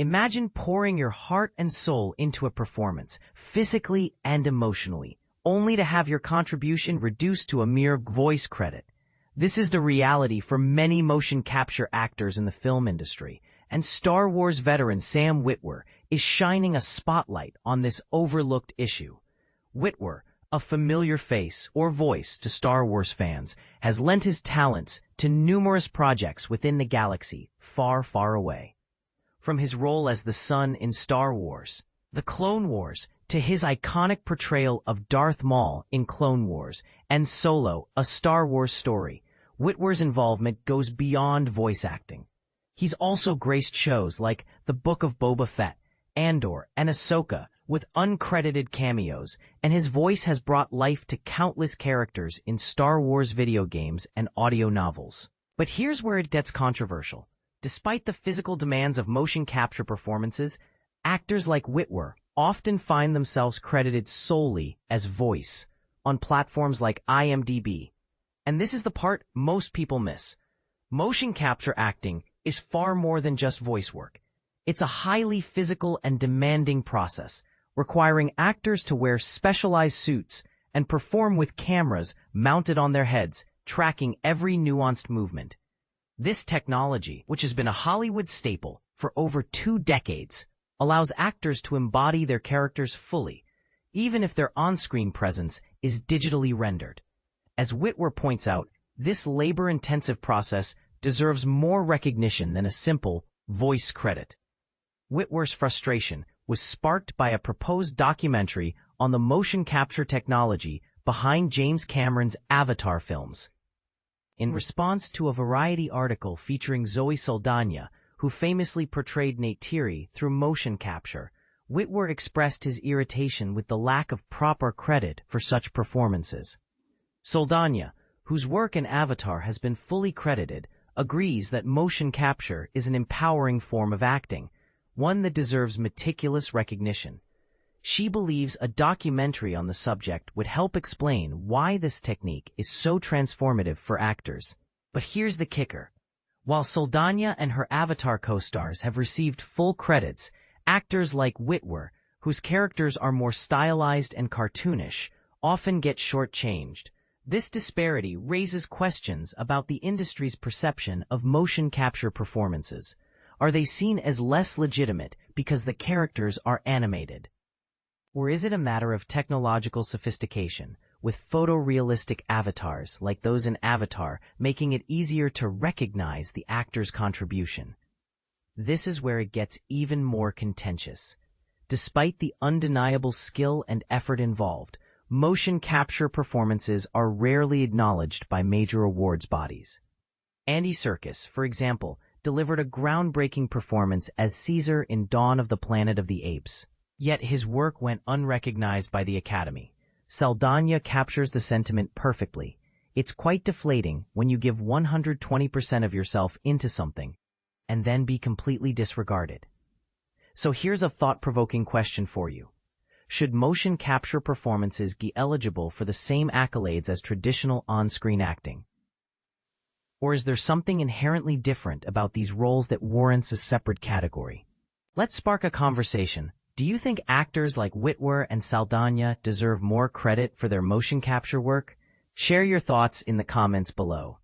Imagine pouring your heart and soul into a performance, physically and emotionally, only to have your contribution reduced to a mere voice credit. This is the reality for many motion capture actors in the film industry, and Star Wars veteran Sam Witwer is shining a spotlight on this overlooked issue. Witwer, a familiar face or voice to Star Wars fans, has lent his talents to numerous projects within the galaxy, far, far away. From his role as the Son in Star Wars, The Clone Wars, to his iconic portrayal of Darth Maul in Clone Wars and Solo, A Star Wars Story, Witwer's involvement goes beyond voice acting. He's also graced shows like The Book of Boba Fett, Andor, and Ahsoka with uncredited cameos, and his voice has brought life to countless characters in Star Wars video games and audio novels. But here's where it gets controversial. Despite the physical demands of motion capture performances, actors like Witwer often find themselves credited solely as voice on platforms like IMDb. And this is the part most people miss. Motion capture acting is far more than just voice work. It's a highly physical and demanding process, requiring actors to wear specialized suits and perform with cameras mounted on their heads, tracking every nuanced movement. This technology, which has been a Hollywood staple for over 2 decades, allows actors to embody their characters fully, even if their on-screen presence is digitally rendered. As Witwer points out, this labor-intensive process deserves more recognition than a simple voice credit. Witwer's frustration was sparked by a proposed documentary on the motion capture technology behind James Cameron's Avatar films. In response to a Variety article featuring Zoe Saldana, who famously portrayed Neytiri through motion capture, Witwer expressed his irritation with the lack of proper credit for such performances. Saldana, whose work in Avatar has been fully credited, agrees that motion capture is an empowering form of acting, one that deserves meticulous recognition. She believes a documentary on the subject would help explain why this technique is so transformative for actors. But here's the kicker. While Saldana and her Avatar co-stars have received full credits, actors like Witwer, whose characters are more stylized and cartoonish, often get shortchanged. This disparity raises questions about the industry's perception of motion capture performances. Are they seen as less legitimate because the characters are animated? Or is it a matter of technological sophistication, with photorealistic avatars like those in Avatar making it easier to recognize the actor's contribution? This is where it gets even more contentious. Despite the undeniable skill and effort involved, motion capture performances are rarely acknowledged by major awards bodies. Andy Serkis, for example, delivered a groundbreaking performance as Caesar in Dawn of the Planet of the Apes. Yet his work went unrecognized by the Academy. Saldana captures the sentiment perfectly. It's quite deflating when you give 120% of yourself into something and then be completely disregarded. So here's a thought-provoking question for you. Should motion capture performances be eligible for the same accolades as traditional on-screen acting? Or is there something inherently different about these roles that warrants a separate category? Let's spark a conversation. Do you think actors like Witwer and Saldana deserve more credit for their motion capture work? Share your thoughts in the comments below.